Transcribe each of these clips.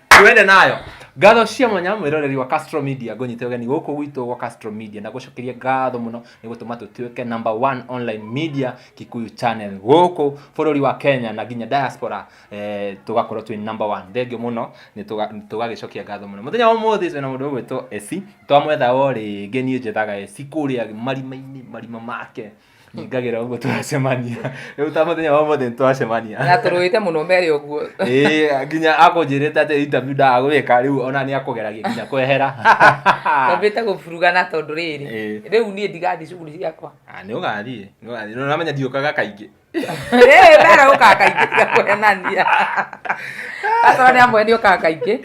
Tuende nayo. Ngatho cia mwanya mwiroreri wa Castro Media ngonyite ugeni guku gwitu gwa Castro Media na gucokeria ngatho muno ni gutuma tutuike number 1 online media Kikuyu channel guku bururi wa Kenya na ginya diaspora tugakorwo twi number 1 thengio muno ni tugagicokia ngatho muno muthenya wa muthi twina mundu gwitwo Esi twamwetha ori ngeni njethaga Esi kuria marima make ngagira ugo twacemania riu ta muthenya wa muthi twacemania na turuite muno mbere uguo ginya akonjirite ati interview ndagwika riu ona ni akugeragia ginya kwehera Ndabita gufurugana tondu riri riu ni ndigathi cuguri ciakwa ni ugathie no namenya ndiokaga kaingi bara ukaga kaingi kwenania ata ni amwe ni ukaga kaingi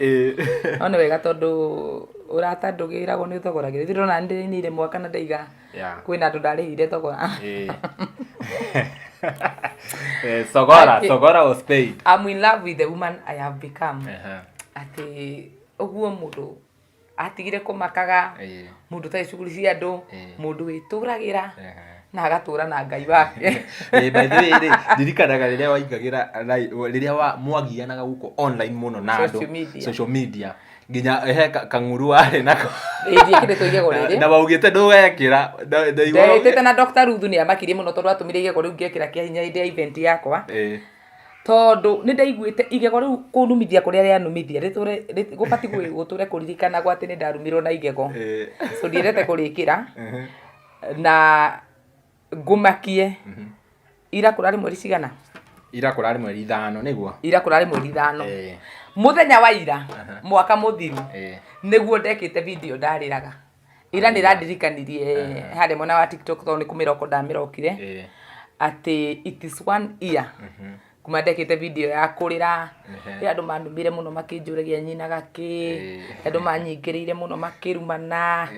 ona wega tondu urata ndugiragwo ni thogoragire ndirona ndinire mwaka na ndaiga kwina andu ndarihire thogora Sogora was paid. I'm in love with the woman I have become. Ati oguo mundu atigire kumakaga mundu ta icuguri cia andu mundu wituragira na agatura na Ngai wake. By the way ndirikanaga riria waingagira riria mwagianaga guko online muno na andu social media ginya kanguru wari nako ĩthie kĩndũ tũigego rĩrĩ na baugĩte ndũgekĩra ndaigĩte na Dr. Ruthu nĩ amakirie mũno tondũ atumire igego rĩu ngĩkĩra kĩa hinya hĩndĩ ya event yakwa tondũ nĩ ndaiguĩte igego rĩu kũnumithia kũrĩa rĩanumithia gũbati gũtũre kũririkana gwa atĩ nĩ ndarumirwo na igego so ndiendete kũrĩkĩra na ngumakie ira kũrarĩ mweri cigana ira kũrarĩ mweri 5 nĩguo ira kũrarĩ mweri 5 muthenya wa ira mwaka muthiru niguo ndekite video ndariraga ira ni randirikanirie hari mwana wa TikTok to ni kumiroko ndamirokire ati it is 1 year kuma ndekite video ya kurira andu manumire muno makinjuragia nyinaga ki andu manyingirire muno makirumana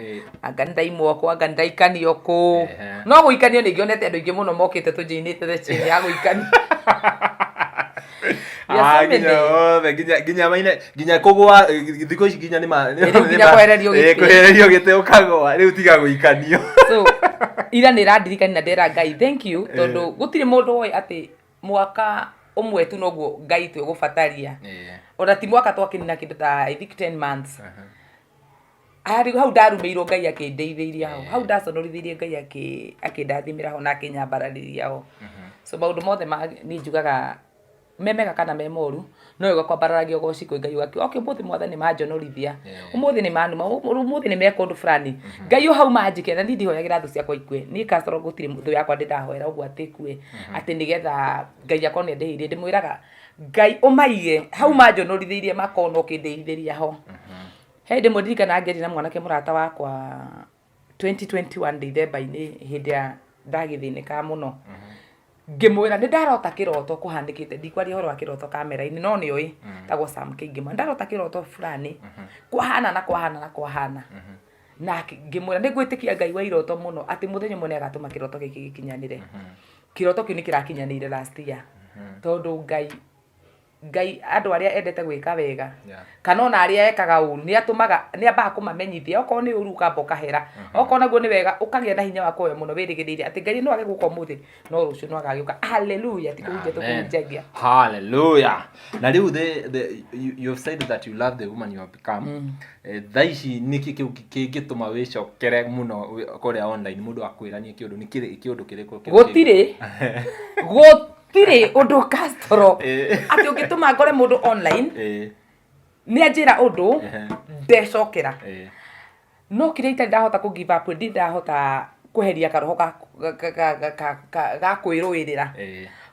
anga ndaimoko anga ndaikanio ku no guikanio ni ngionete andu ingi muno mokite tujinite the chini ya guikanio ginya kugwa thiko ici ginya ginya kwehererio gite ukagwa riu tiga guikanio so ira ni randirikani na ndera Ngai thank you tondu gutire mundu oi ati mwaka umwe tu noguo Ngai tu gufataria ona ti mwaka twakinina kindu ta I think 10 months hau ndarumeirwo Ngai akindeithĩirie hau ndaconorithirie Ngai akindathimĩra ho na akinyambarĩria ho so maundu mothe ni njugaga memega kana memoru no yo kwambararagia goci kwi Ngai wake okay muthi mwathani majonorithia umuthi ni manuma umuthi ni meka undu fulani Ngai hau manjike na ndindi hoyagira thu ciakwa ikwe ni kasoro gutire muthu yakwa ndindahoera ugu atikwe ati nigetha Ngai akwa ni ndehirie ndimwiraga Ngai umaige hau majonorithirie makona ukindeithĩria ho hindi mudirikana ngeri na mwanake murata wakwa 2021 December-ini hindi ya ndagithinika muno ngimwira ni ndarota kiroto kuhandikite ndikwaria horo wa kiroto kamera-ini no ni oi tagwo Sam Kingima ndarota kiroto fulani kwahana na ngimwira ni gwitikia Ngai wa iroto muno ati muthenya mone agatuma kiroto giki gikinyanire kiroto kiu ni kirakinyanire last year tondu Ngai andu aria endete gwika wega kana ona aria ekaga uru ni atumaga ni ambaga kumamenyithia oko ni uru ukamba hera oko naguo ni wega ukagia na hinya wa koyo muno wirigiriire ati Ngai no age guko muthi no rucio no agagiuka hallelujah tikuja tukunjagia hallelujah na riu you said that you love the woman you have become thaici niki kingituma wicokere muno kuria online mundu akwiranie kiundu ni kiundu kiriko gutire undu Castro ati ungituma ngore mundu online ni anjira undu ndecokera no kiria ita ndahota ku give up ndindahota kuheria karoho ga kwirwirira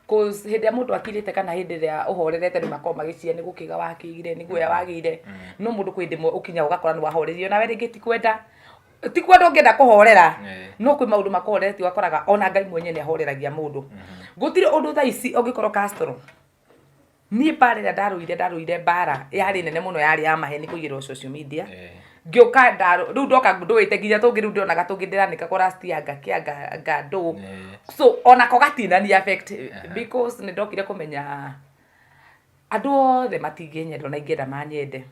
cause hindi ya mundu akirite kana hindi ya uhorerete ni makoma magicia ni gukiga wakigire ni guya wagire no mundu kwindi ukinya ugakora ni wahorerio na we ringi tikwenda ungenda kuhorera no kwi maundu makohoreti wakoraga ona Ngai mwenye ni ahoreragia mundu gutire undu tha ici ungikorwo Castro ni barira ndaruire bara yari nene muno yari ya maheni kuigirwo social media ngioka riu ndoka nduite nginya tungiru ndionaga tungindiranika ko last year ngakianga ndu so ona ko gatinani affect because ni ndokire kumenya andu othe matingĩnyendwo na ingĩenda manyende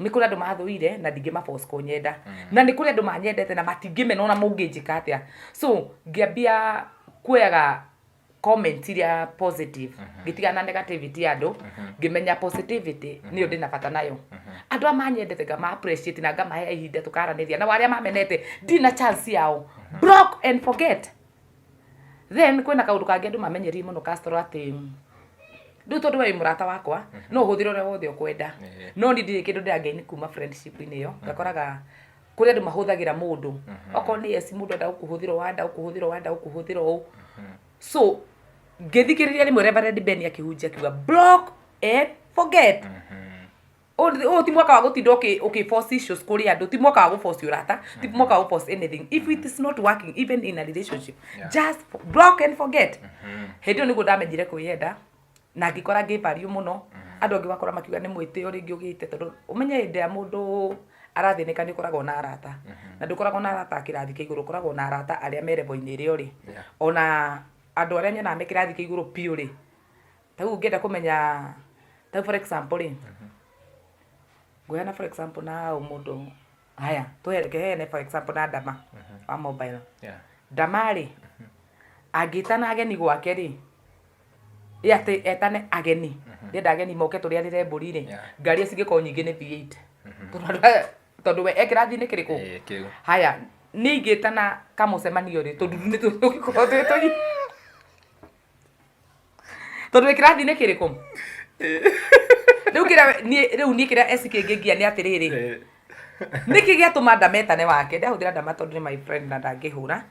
nĩ kũrĩ andũ mathũire na ndingĩmaforce kũnyenda na nĩ kũrĩ andũ manyendete na matingĩmena ona mũngĩnjĩka atĩa so ngĩambia kuoyaga comment iria positive gitigana negativity andu ngimenya positivity niyo ndina bata nayo andu amanyendete ngama appreciate na ngama he ihinda tukaraniria na waria mamenete ndina chance yao block and forget. Then kwina kaundu kangi andu mamenyeri muno Castro ati ndu tondu we murata wakwa no huthire ore wothe ukwenda no ni ndiri kindu ndiangeini kuma friendship ini yo ngakoraga kuri andu mahuthagira mundu oko ni yes mundu enda ukuhuthira ukuhuthira u so ngithikiriria rimwe Reverend Ben akihunjia kiuga block and forget. O ti mwaka wa gutinda force issues kuri andu ti mwaka wa force urata ti mwaka wa force anything if it is not working even in a relationship just block and forget. Hedio ni ndamenyire kwiyenda na ngikora ngivario muno andu angi bakora makiuga ni mwitio ringi ugite tondu umenye hinde ya mundu arathinika ni koragwo na arata na ndukoragwo na arata kirathi ke iguru koragwo na arata aria merevo-ini ri ori ona andu aria nyona me kirathi ke iguru piu ri tau ngenda kumenya tau for example ri ngoyana for example na mundu haya tuherekehene for example na Dama wa mobile Dama ri agitana ageni gwake ri yate etane ageni ndenda ageni moke turi arire mburi ri ngari cingiko nyingi ni V8 tondu we ekirathi ni kiriko haya ni ingitana kamucemanio ri tondu ni tugikorwo twitoi tondu ekirathi ni kiriko riu ni kira esikingingia ni atiriri niki giatuma ndametane wake ndahuthira Dama tondu ni my friend na ndangihura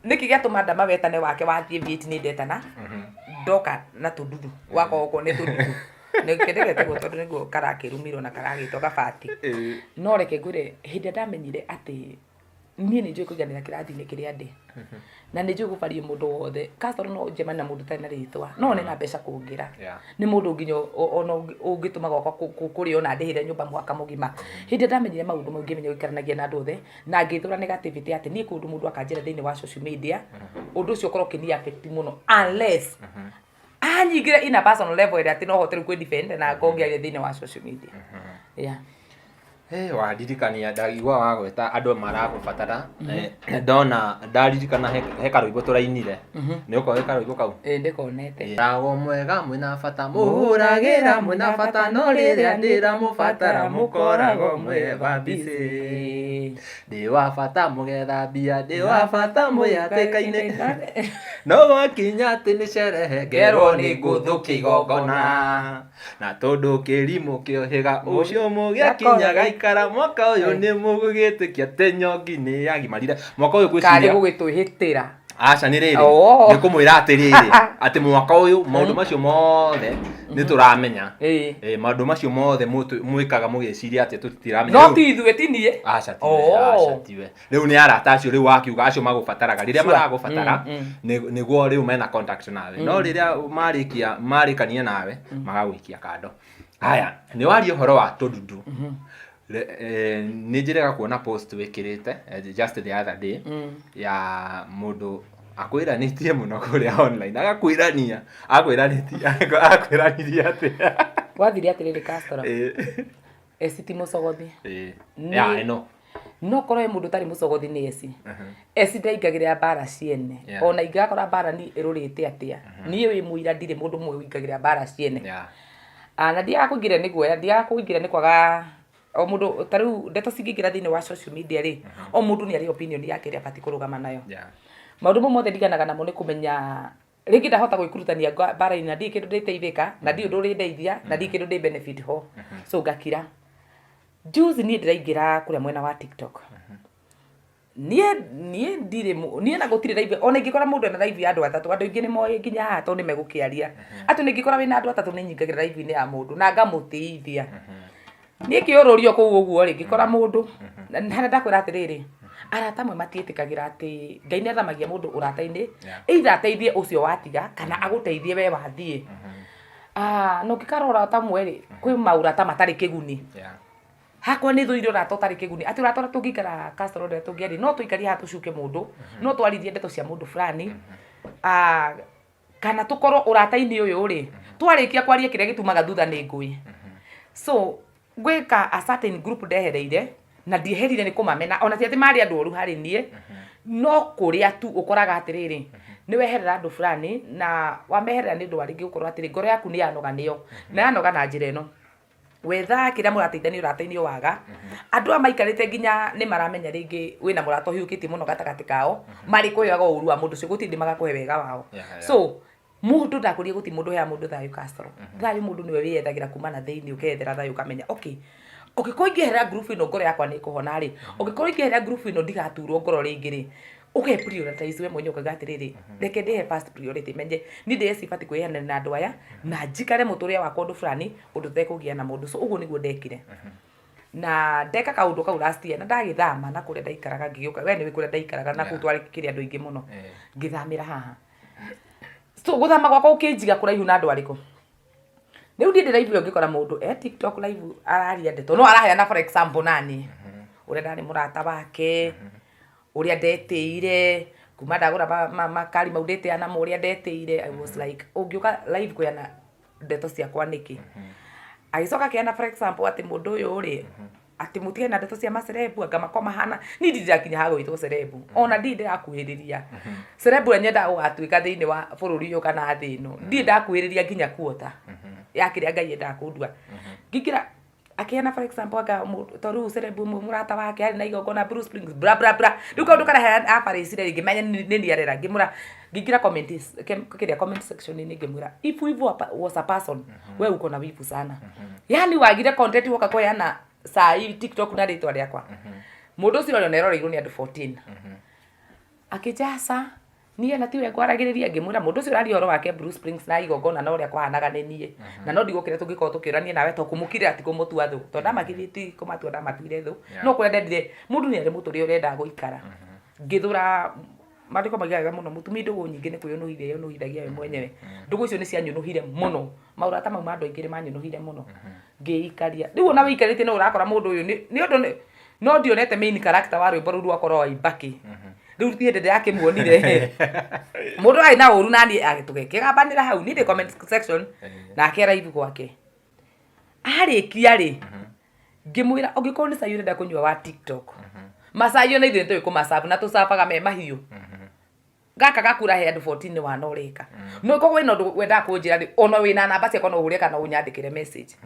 niki giatuma Dama wetane wake wathie V8 ni ndetana ndoka na tundudu wako oko ni tundudu nekendegete tondu niguo karakirumiro na karagitwa gabati no reke ngwire hindi ndamenyire ati nie ni njui kuiganira kirathi-ini kiria ndi na ni njui gubaria mundu wothe Castro no njemani na mundu tari na ritwa no ne na mbeca kungira ni mundu nginya ona ungituma gwakwa kuri ona ndihire nyumba mwaka mugima hindi ndamenyire maundu mau ngimenya guikaranagia na andu othe na ngithura negativity ati ni kundu mundu akanjira thiini wa social media undu ucio ukorwo kini affect muno unless anyingire in a personal level ati no hotel ku defend na ngongia thiini wa social media waririkania ndagigua wa gweta andu maragubatara ndona ndaririkana he karuibo turainire ni uko he karuibo kau ndikonete rago mwega mwina bata muhuragira mwina bata no riria ndira mubatara mukorago mwega bici ndi wa bata mugetha mbia ndi wa bata muyatikaine no wakinya ati ni sherehe ngerwo ni nguthuki igongona na tondu kirimu kiohiga ucio mugiakinyaga ikara mwaka uyu ni mugugitikia te nyongi ni yagimarire mwaka uyu gwiciria kari gugituhitira aca ni riri ni kumwira atiriri ati mwaka uyu maundu macio mothe ni turamenya maundu macio mothe mwikaga mugiciria ati tutiramenya no ti ithuĩ ti niĩ aca tiwe riu ni arata acio riu wakiuga acio magubataraga riria maragubatara niguo riu mena contact nawe no riria marikania nawe magagwikia kando. Haya ni wari uhoro wa tundudu ni njirega kuona post wikirite just the other day ya mundu akwiranitie muno kuria online agakwirania akwiranirie ati wathire atiriri Castro esi mucogothi ya no no korwo mundu tari mucogothi ni esi ndaingagirira bara ciene ona ingakora bara ni irurite atia nie wi muira ndire mundu mwe wingagirira bara ciene na ndia kuingira ni guoya ndia kuingira ni kwaga o mundu tariu ndeto cingingira thiini wa social media ri o mundu ni ari opinion yake ri abati kurugama nayo maundu mothe ndiganaga namo ni kumenya ringi ndahota gwikirutania bara-ini na ndi kindu nditeithika na ndi undu ri ndeithia na ndi kindu ndi benefit ho so ngakira juzi ni ndiraingira kuria mwena wa TikTok nie ndire nie na gutire live ona ingikora mundu na live ya andu atatu andu ingi ni moye nginya hato ni megukiaria atu ni ngikora wina andu atatu ni nyingagira live ni ya mundu na ngamutithia nie kiururio kuu uguo ri ngikora mundu na ndakwira atiriri arata mwe matietikagira ati Ngai ni athamagia mundu urata-ini either ateithie ucio watiga kana aguteithie we wathie no ngikarora ta mweri kwi maurata matari kiguni hakwa ni thuire urata utari kiguni ati urata tungikara Castro ndio tungiari no tuikari hatu cuke mundu no twarithie ndeto cia mundu fulani kana tukorwo urata-ini uyu ri twarikia kwaria kiria gitumaga thutha ni ngui so gwika a certain group ndehereire na ndieherire ni kumamena ona ti ati mari andu oru hari nie no kuria tu ukoraga atiriri ni weherera andu fulani na wameherera ni ndu waringi gukorwo atiri ngoro yaku ni yanoga niyo na yanoga na njira ino wetha kira murateithania urataini waga andu amaikarite nginya ni maramenya ringi wina murato hiukiti muno gatakati kao mari kuyaga uru wa mundu cio gutindi magakuhe wega wao so mundu ndakurie guti mundu ya mundu thayu Castro thayu mundu niwe wiyethagira kumana thiini ukethera thayu kamenya okay ko ingehera group ino ngoro yakwa ni kuhona ri ko ingehera group ino ndigaturwo ngoro ringi ri uke prioritize we mwenye ukagatiri reke ndihe first priority menje ni ndesi fati kwihana na andu aya na njikare muturia wa kondu fulani undu tekugia na mundu so uguo niguo ndekire na ndeka kaundu kau last year na ndagithama na kuria ndaikaraga ngiuka we ni kuria ndaikaraga na kutware kiri andu ingi muno ngithamira haha so guthama gwakwa ukinjiga kuraihu na andu ariko riu ndi live ngikora mundu TikTok live araria ndeto no araheana for example nani uria ndani murata wake uria ndeteire kuma ndagura makari maudete ana muria ndeteire I was like ungiuka live kuyana ndeto ciakwa niki agicoka kiana for example ati mundu uyu uri ati mutige na ndeto cia macerebu anga makoma hana ni ndirakinya ha gwitwo cerebu ona ndi ndakuhiriria cerebu nyenda ugatuika thiini wa bururi uyu kana thi ino ndi ndakuhiriria nginya kuota yakiria ngai ndakundua ngigira akiana for example aka toru cerebu murata wake ari na igongona Bruce Springs bra bra bra duka ndukara ha aparecire ringi menya ni ndiarera ngimura ngigira comments kiria comment section ni ngimura if we was a person we uko na wivu sana yani wagire content woka kwa yana saa hii TikTok na ritwa riakwa mundu ucio rionero rigu ni andu 14 akijasa niye na tiwe kwaragiriria ngimura mundu ucio rari horo wake Bruce Springs na igongona no ria kwahanaga ni nie na no ndigukire tungikoro tukirania nawe to kumukire ati kumutua thu to ndamakiriti kumatua ndamatuire thu no kwenda ndire mundu ni ari muturi urenda guikara ngithura mariko magiaga muno mutumi ndugu nyingi ni kuyunuhire yunuhiragia we mwenyewe ndugu icio ni cianyunuhire muno maurata mau mandu aingire manyunuhire muno ngiikaria riu na wikarite no urakora mundu uyu ni undu no ndionete main character wa rwimbo ruru akorwo ibaki riu ti hende yake muonire mundu ai na uru nani agitugekegambanira hau ni the comment section na akera ibu gwake arikia ri ngimwira ungikorwo ni sayu urenda kunywa wa TikTok masayo na ithuĩ tũĩ kũmasabu na tũcabaga me mahiũ gaka gakura he andu 14 ni wanoreka no koguo ino wenda kunjira ri ono wina namba ciakwa no uhure kana unyandikire message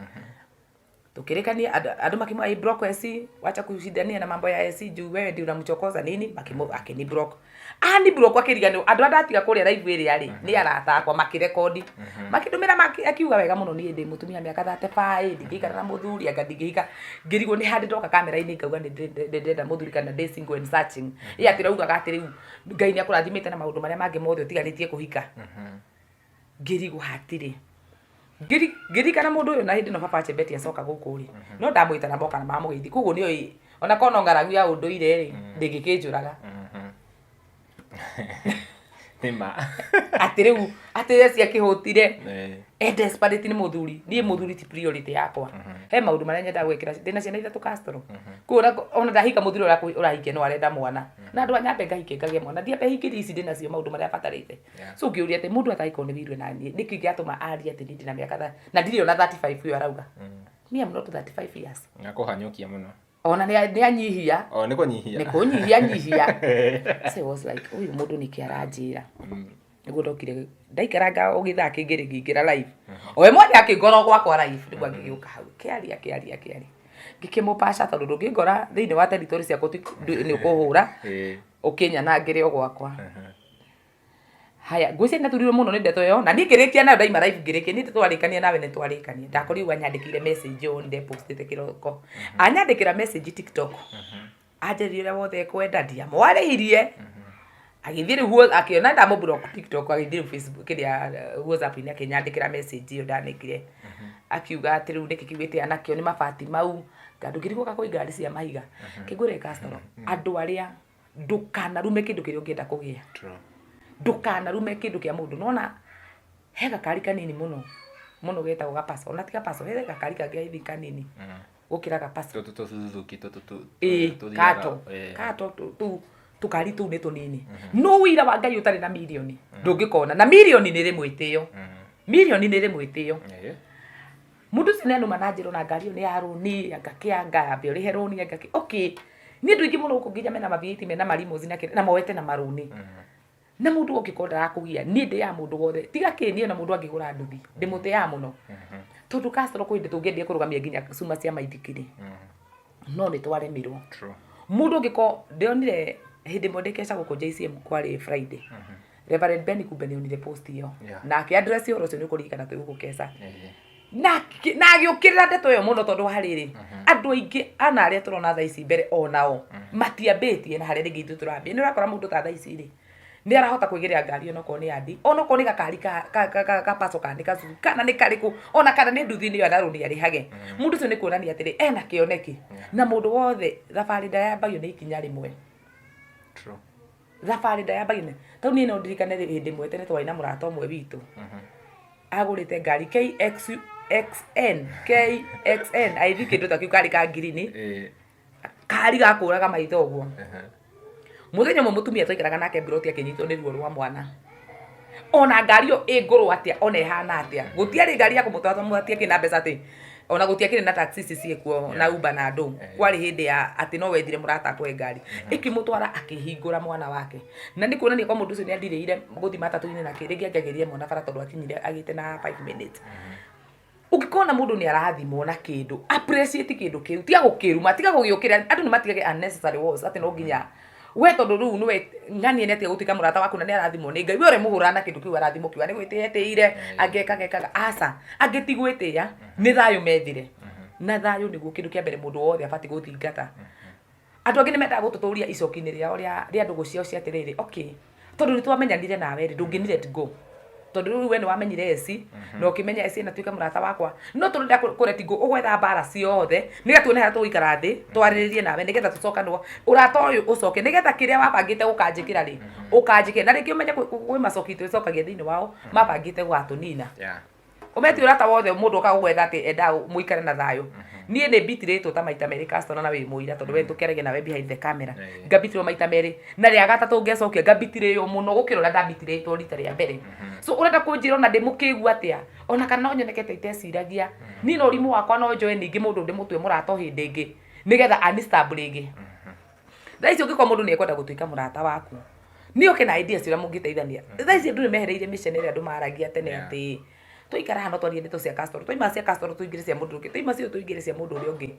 tukirikania andu makimwa i block esi wacha kushindania na mambo ya esi juu wewe ndio unamchokoza nini makimo akini block ani block akirigano andu andatiga kuria live iri ari ni arata akwa makirekodi makidumira akiuga wega muno ni ndi mutumia miaka 35 ndigikara na muthuri agadingika ngirigo ni handi ndoka kamera ini ngauga ndenda muthuri kana day single and searching ya tirauga gatiri ngai ni akurathimite na maundu maria mangi mothe utiganitie kuhika ngirigo hatiri ngiri kana mundu uyu na hindi no papa chebeti acoka guku ri no ndamwita na mboka na mamugeithia kuguo ni oi ona kono ngaragu ya undu ire ri ndingikinjuraga nima atiriu atire cia kihutire desperate ni muthuri ni muthuri ti priority yakwa he maundu maria nyenda gwikira ndina ciana ithatu Castro kuona ona ndahika muthuri urahike no arenda mwana na andu anyambe ngahike ngage mwana ndiambe hikiri ici ndina cio maundu maria batarite so ngiuria ati mundu ataiko ni wirwe na ni niki giatuma aria ati ndina miaka na ndiri ona 35 uyu arauga me am not 35 years nakuhanyukia muno ona ni anyihia ni kunyihia nyihia so was like uyu mundu ni kiaranjira niguo ndokire ndaikaranga ugitha kingiri ngingira live owe mwana akingora gwakwa live niguo ngiuka hau kiaria ngikimupasha tondu ndungingora thiini wa territory ciakwa ni ukuhura ukinya na ngiri gwakwa haya ngwiciria naturirwo muno ni ndeto yo na ndikirikia nayo ndaima live ngirikia ni twarikania nawe ni twarikania ndakorirwo anyandikire message yo nde postite kiroko anyandikira message TikTok ajerire wothe kwenda ndia mwarihirie agithire huo akiona ndamo block TikTok agithire Facebook kiria WhatsApp ni akinyandikira message yo ndanikire akiuga ati riu ndikikigwite anakio ni mabati mau ngandukirigwo kako igari cia mahiga kigure Castro andu aria ndukanarume kindu kiria ungienda kugia ndukanarume kindu kia mundu nona he gakari kanini muno getagwo gapaso ona tiga paso he gakari kangĩ kanini gukira gapaso kato tukari tu ni tunini no wira wa ngai utari na milioni ndungikona na milioni ni rimwitio mundu sineno manajiro na ngari ni aruni agakianga ambe uri heroni agaki okay ni ndu ingi muno kuginya mena mavieti mena marimozi na moete na maruni na mundu ungikora arakugia ni ndi ya mundu wothe tiga kinio na mundu angigura nduthi ndimuti ya muno tondu Castro kwinde tungiendie kurugamia nginya cuma cia maithikiri no ni twaremirwo mundu ungiko ndionire hindi mondekesha guko JCM kwari Friday Reverend Ben Kumbe ni onire post iyo na ki address yo rocio ni kurikana tu gukesa na giukirira ndeto yo muno tondu hariri andu aingi ana aria turona thaa ici mbere onao matiambitie na hariri gitu turambia ni urakora mundu ta thaa ici ri ni arahota kuigiria ngari ono ko ni andi ono ko ni gakari ka paso kandi ka kana ni kariku ona kana ni nduthi ni anaruni ari hage mundu cio ni kuonania atiri ena kioneki na mundu wothe thabari ndayambagio ni ikinya rimwe thabari ndayambagio tau ni no ndirikane hindi mwe tene twaina murata omwe witu agurite ngari KXN I think kindu ta kiu kari ka ngirini kari gakuraga maitho guo muthenya mwe mutumia twaikaraga nake Mbiroti akinyitwo ni ruo rwa mwana ona ngari yo iguru atia ona ihana atia gutiari ngari ya kumutwara muatia kina mbeca ati ona gutiakire na taxi ciekuo na Uber na andu kwari hindi ya ati no wethire murata kwe ngari ikimutwara akihingura mwana wake na ni kuonania kwa mundu ucio ni andireire guthi matatu-ini na kiringi angiageria mwana bara tondu akinyire agite na 5 minutes ukikona mundu ni arathimwo na kindu appreciate kindu kiu tiga gukiruma tiga gugiukira andu ni matigage unnecessary wars ati no nginya we tondu riu niwe ngani ene tia gutika murata waku na ni arathimwo ni Ngai we ore muhura na kindu kiu arathimwo kiu ani gwitieteire ageka asa agitigwitia ni thayo methire na thayo niguo kindu kia mbere mundu wothe abati guthingata andu angi ni menda gututuria icoki-ini riao ria ndugu ciao cia atiriri okay tondu ni twamenyanire nawe ri ndungi ni let go tondu riu we ni wamenyire eci no kimenya eci na tuika murata wakwa no tondu nda kuretingo ugwetha bara ciothe nigatuone ha tuikara thi twariririe nawe nigetha tucokanwo urata uyu ucoke nigetha kiria wabangite ukanjikira ri ukanjike na ringi umenye kwi macoki tucokagia thiini wao mabangite gwatunina umeti urata wothe mundu ukagwetha ati enda muikare na thayo nie ni bitiritwo ta maita meri Castro na wi muira tondu we tukerege nawe behind the camera ngabitirwo maita meri na ria gatatu ngecokia ngabitiriyo muno gukirora ndabitiritwo rita ria mbere so urenda kunjira ona ndimukigu atia ona kana no nyonekete iteciragia ni no rimu wakwa no njoe ningi mundu ndimutwe murata hindi ingi nigetha unstable ingi thaici ungikwa mundu ni ekwenda gutuika murata waku ni oke na ideas ira mungiteithania thaici ndu ni mehereire mission ira ndu maragia tene ati tuikara hano twarie ndeto cia Castro twaima cia Castro tuingire cia mundu ungi twaima cio tuingire cia mundu uria ungi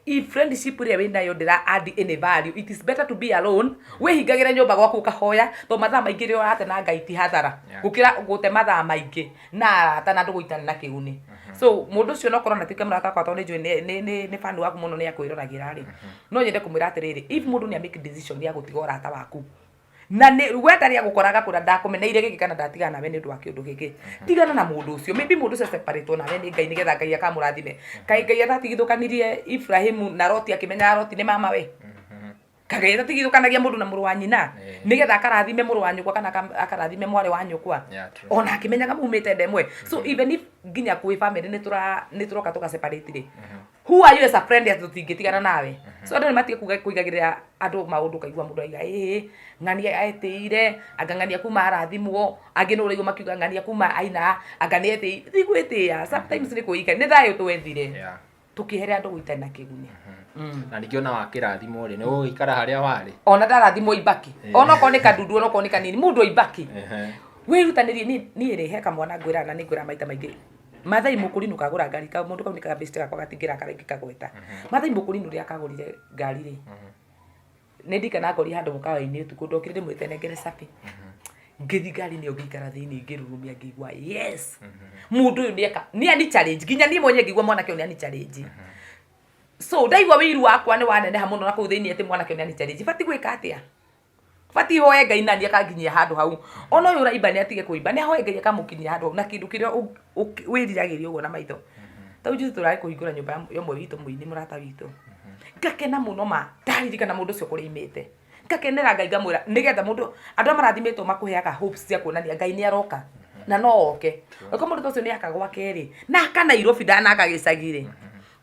if friendship ria wina yo ndira add any value it is better to be alone we hingagira nyumba gwaku kahoya to mathaa maingi rio ate na Ngai ti hathara gukira gute mathaa maingi na ata na nduguitana na kiuni so mundu ucio no korona tuike murata kwa tondu njui ni fan waku muno ni akwiragira ri no nyende kumwira atiriri if mundu ni make decision ya gutiga urata waku na ni wenda ria gukoraga kura ndakumeneire giki kana ndatigana nawe ni ndu wa kiundu giki tigana na mundu ucio maybe mundu ucio separate nawe ni Ngai nigetha Ngai akamurathime kai Ngai atatigithukanirie Ibrahimu na Loti akimenya Loti ni mama we kagai atatigithukanagia mundu na muru wa nyina nigetha akarathime muru wa nyukwa kana akarathime mwari wa nyukwa ona akimenyaga mumite ndemwe so even if nginya kwi family ni turoka tuka separate ri who are you as a friend as tutingitigana nawe so andu matige kuigagirira andu maundu kaigua mundu aiga ngani aeteire agangania kuma arathimwo angi no urigo makiuga ngani kuma aina angani aeteire thigwitia sometimes ni kuika ni thayo twethire tukihere andu guitana kiguni na nikiona wakirathimwo ri no ikara haria wari ona ndarathimwo ibaki ona ko ni kadundu ona ko ni kanini mundu ibaki wirutanirie ni irihe kamwana ngwira na ni ngwira maita maingi mathai mukurinu kagura ngari ka mundu kaunikaga besti gakwa gatingira karengi kagweta mathai mukurinu ria kagurire ngari ri nindikana ngori handu mukawa-ini utuku ndokire mwite nengere sapi ngithi ngari ni ugikara thiini ngirurumia ngigwa yes mundu uyu ni ani challenge ginya ni mwenye ngigwa mwana kio ni ani challenge so ndaigwa wiru wakwa ni waneneha muno na kuu thiini ati mwana kio ni ani challenge fati gwika atia fati hoye Ngai nani akanginyia handu hau ona uyu uraiba ni atige kuiba ni hoye Ngai akamukinyia handu na kindu kiria wiriragiria uguo na maitho tau juzi turari kuhingura nyumba yomwe witu muini murata witu ngakena muno ma ndaririkana mundu ucio kuria imite ngakenera Ngai ngamwira nigetha mundu andu marathimitwo makuheaga hopes cia kuonania Ngai ni aroka na no oke uko mundu ucio ni akagwa keri na kana Nairobi ndana akagicagire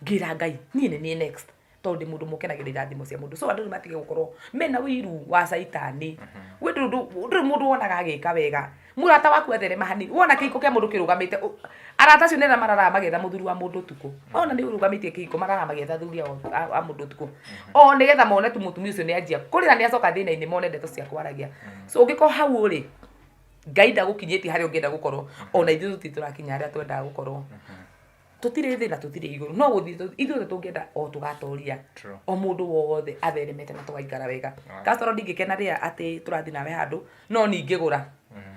ngira Ngai ni next tondu mundu mukenagirira thimo cia mundu so andu matige gukorwo mena wiru wa caitani we ndu mundu wonaga agika wega murata waku atherema hani wona kihiko kia mundu kirugamite arata cio nena marara magetha muthuri wa mundu tuku ona ni urugamitie kihiko marara magetha thuri a mundu tuku o nigetha mone tu mutumia ucio ni anjia kurira ni acoka thina-ini mone ndeto cia kwaragia so ungiko hau ri Ngai ndagukinyĩtie harĩa ũngĩenda gũkorwo ona ithuĩ tutitũrakinya harĩa twendaga gũkorwo tutire thĩ na tutire igũrũ no gũthiĩ ithuĩ tũngĩenda o tũgatoria o mũndũ wothe atheremete na tũgaikara wega Castro ndingĩkena rĩrĩa atĩ tũrathiĩ nawe handũ no ningĩgũra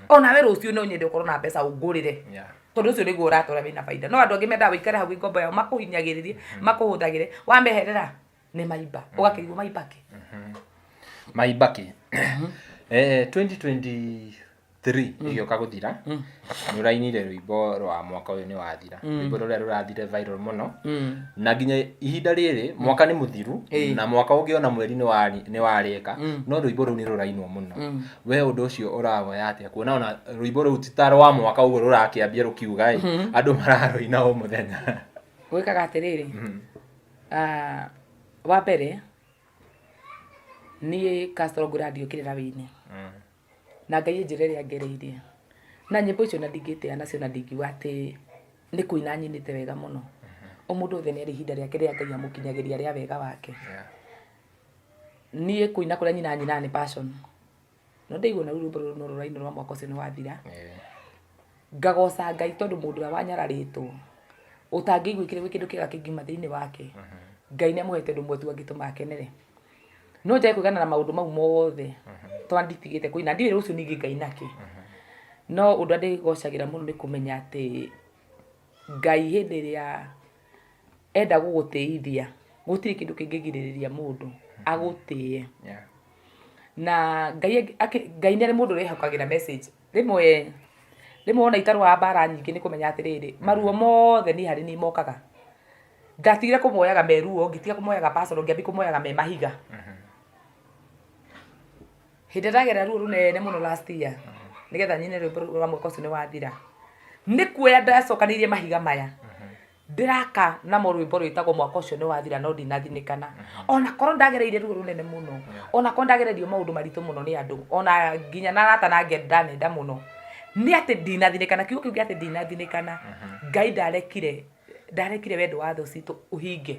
onawe rũciũ no nyende ũkorwo na mbeca ũngũrĩre tondũ ũcio nĩguo ũratwara wĩna baida no andũ angĩ mendaga ũikare hau ngombo yao makũhinyagĩrĩrie makũhũthagĩre wameherera nĩ maimba ũgakĩrigwo maibaki 2023 igioka guthira ni urainire rwimbo rwa mwaka uyu ni wathira rwimbo ruria rurathire viral muno na nginya ihinda riri mwaka ni muthiru na mwaka ungiona mweri ni warika no rwimbo ru ni rurainwo muno we undu ucio urawoya atia kuona ona rwimbo ru titaro wa mwaka uguo rurakiambia rukiuga andu mararuina o muthenya gwikaga atiriri wa mbere ni Castro nguradio kirira wini na Ngai njirere angereirie na nyimbo icio na ndingĩtĩa nacio na ndingiuga atĩ nĩ kũina nyinĩte wega mũno o mũndũ othe nĩ arĩ ihinda rĩake rĩrĩa Ngai amũkinyagĩria rĩa wega wake niĩ kũina kũrĩa nyina nĩ passion no ndaigua na rwĩmbo rũrũ no rũrainwo rwa mwaka ũcio nĩ wathira ngagoca Ngai tondũ mũndũ ũrĩa wanyararĩtwo ũtangĩigua kĩndũ kĩega kĩngiuma thĩinĩ wake Ngai nĩ amũhete ũndũ mwega angĩtũma akenere no njae kũigana na maũndũ mau mothe twanditigĩte kũina ndiũĩ rũciũ ningĩ Ngai nake no ũndũ ndĩgocagĩra mũno nĩ kũmenya atĩ Ngai hĩndĩ ĩrĩa enda gũgũtĩithia gũtirĩ kĩndũ kĩngĩgirĩrĩria mũndũ agũtĩe na Ngai nĩ arĩ mũndũ ũrehokagĩra message rĩmwe ona itarũa mbara nyingĩ nĩ kũmenya atĩrĩrĩ maruo mothe niĩ harĩ niĩ mokaga ngatigire kũmoyaga meruo ngĩtiga kũmoyaga pasoro ngĩambi kũmoyaga me mahiga hĩndĩ ndagera ruo rũnene mũno last year nigetha nyine rwĩmbo rwa mwaka ũcio nĩ wathira nĩ kuoya ndacokanĩirie mahiga maya ndĩraka namo rwĩmbo rwĩtagwo mwaka ũcio nĩ wathira no ndinathinĩkana ona korwo ndagereire ruo rũnene mũno ona korwo ndagererio maũndũ maritũ mũno nĩ andũ ona nginya na arata na angĩ ndanenda mũno nĩ atĩ ndinathinĩkana kiugo kĩu gĩa atĩ ndinathinĩkana Ngai ndarekire wendo wa thũ citũ ũhinge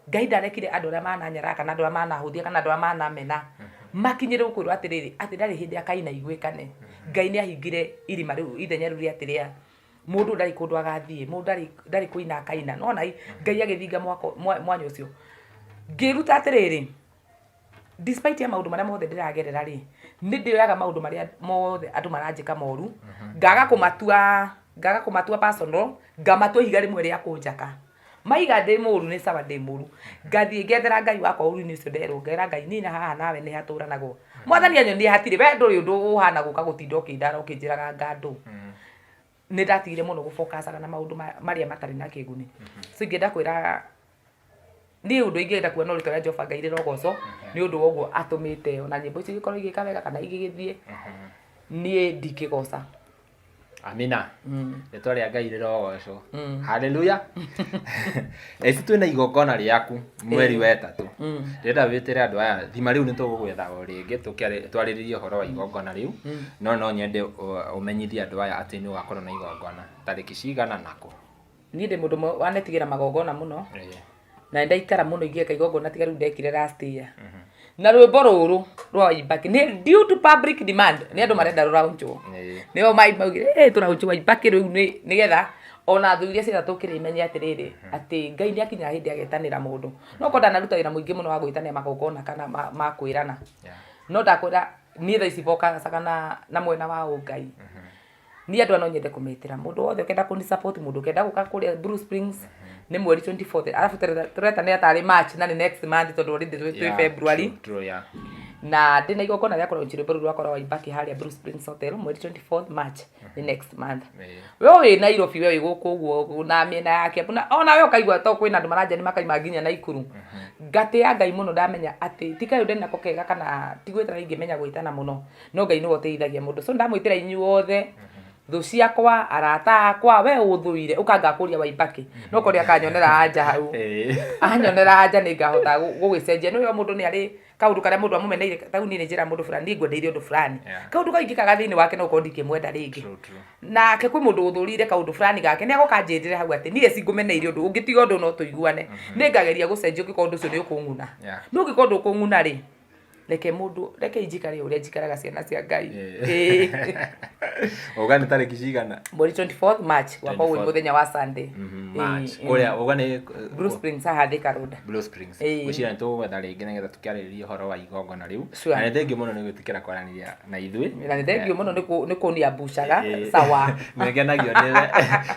Ngai ndarekire andũ arĩa mananyara kana andũ arĩa manahũthia kana andũ arĩa manamena makinyĩre gũkwĩrwo atĩrĩrĩ atĩ ndarĩ hĩndĩ akaina iguĩkane Ngai nĩ ahingire irima rĩu ithenya rĩu rĩatĩrĩa mũndũ ndarĩ kũndũ agathiĩ mũndũ ndarĩ kũina akaina no Ngai agĩthinga mwanya ũcio ngĩruta atĩrĩrĩ despite ya maũndũ marĩa mothe ndĩragerera rĩ nĩ ndĩoyaga maũndũ marĩa mothe andũ maranjĩka moru ngaga kũmatua personal ngamatua ihiga rĩmwe rĩa kũnjaka maiga ndĩ mũru nĩ sawa ndĩ mũru ngathiĩ ngethera Ngai wakwa ũru-inĩ ũcio nderwo ngera Ngai niĩ haha nawe nĩ hatũranagwo mwathani anyonie hatirĩ we ndũrĩ ũndũ ũhana gũka gũtinda ũkĩndara ũkĩnjĩraga ngandũ nĩ ndatigire mũno gũfokacaga na maũndũ marĩa matarĩ na kĩguni so ingĩenda kwĩra niĩ ũndũ ingĩenda kuona ũrĩtwa rĩa Jehova Ngai rĩrogoco nĩ ũndũ wa ũguo atũmĩte ona nyĩmbo icio igĩkorwo igĩka wega kana igĩgĩthiĩ niĩ ndingĩgoca amina rĩtwa rĩa Ngai rĩrogocwo haleluya eci twĩna igongona rĩaku mweri wa ĩtatũ ndĩrenda wĩtĩre andũ aya thima rĩu nĩ tũgũgwetha o rĩngĩ twarĩrĩrie ũhoro wa igongona rĩu no nyende ũmenyithie andũ aya atĩ nĩ ũgakorwo na igongona tarĩki cigana nakũ niĩ ndĩ mũndũ wanetigĩra magongona mũno na ndaikara mũno igĩka igongona tiga rĩu ndekire last year na rwĩmbo rũrũ rwa Waibaki nĩ due to public demand nĩ andũ marenda rũraunjwo nĩo maugire tũraunjwo Waibaki rĩu nĩgetha ona thũ iria ciratũkĩra imenye atĩrĩrĩ atĩ Ngai nĩ akinya hĩndĩ agetanĩra mũndũ no korwo ndanaruta wĩra mũingĩ mũno wa gwĩtanĩra magongona kana ma kwĩrana no ndakwĩra niĩ thaa ici bokaga na mwena wa Ngai niĩ andũ no nyende kũmetĩra mũndũ wothe ũkenda kũni support mũndũ ũkenda gũka kũrĩa Blue Springs nĩ mweri 24 arabu tũretanĩra tarĩ March na nĩ next month tondũ already twĩ February na ndĩna igongona rĩa kũrũnjia rwĩmbo rũu rwakwa rwa Waibaki harĩa Blue Springs Hotel mweri 24 March nĩ next month we wĩ Nairobi we wĩ gũkũ ũguo na mĩena yake ona we ũkaigua to kwĩna andũ maranjani makaima nginya Naikuru ngatĩya Ngai mũno ndamenya atĩ ti kaĩ ndĩ nako kega kana ti gwĩtana ingĩmenya gwĩtana mũno no Ngai nĩwe ũteithagia mũndũ so ndamwĩtĩra inyuĩ othe thu ciakwa arata akwa we uthuire ukanga kuria Waibaki no kuri akanyonera anja hau anyonera anja ni ngahota gugicenjia no yo mundu ni ari kaundu karia mundu amumeneire tauni ni njira mundu fulani ngwendeire undu fulani kaundu kaingikaga thiini wake no kondi kimwenda ringi na ke kwi mundu uthurire kaundu fulani gake ni agokanjirire hau ati nie singumeneire undu ungitiga undu no tuiguane ni ngageria gucenjia ugikondu ucio ni ukunguna no ugikondu ukunguna ri reke injikare uria njikaraga ciana cia Ngai ogani tariki cigana mweri 24th March wako wi muthenya wa Sunday March kuria ogani Blue Springs haha Thika Road Blue Springs gwicira ni tugwetha ringi nigetha tukiarĩrĩria uhoro wa igongona riu na ni thengiũ muno ni gwitikira kwaraniria na ithui na ni thengiũ muno ni kuniambucaga sawa ngenagio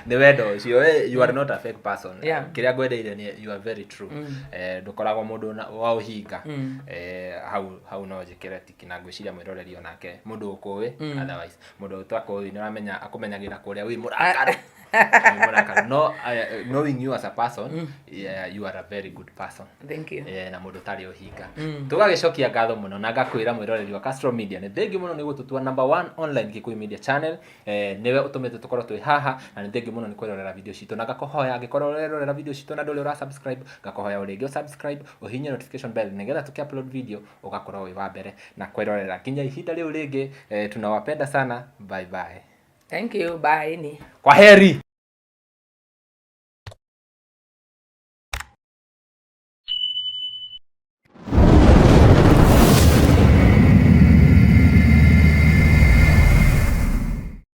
ni wendo ucio you are not a fake person kiria ngwendeire ni you are very true ndukoragwo mundu wa uhinga hau no njikire tiki na ngwiciria mwiroreri onake mundu ukuwi otherwise mundu utakuwi ni uramenya akumenyagira kuria wi murakara no knowing you as a person you are a very good person. Thank you. Na mundu tari uhinga tugagicokia ngatho muno na ngakwira mwiroreri wa Castro Media ni thengi muno ni gututua number 1 online Gikuyu Media channel niwe utumite tukorwo twi haha na ni thengi muno ni kwirorera video citu na ngakohoya angikorwo urerorera video citu na ndole ura subscribe ngakohoya uringi subscribe uhinye notification bell nigetha tukiupload video ugakorwo wi wa mbere na kwirorera kinya ihinda riu ringi tunawapenda sana bye bye. Thank you, bye ni. Kwaheri.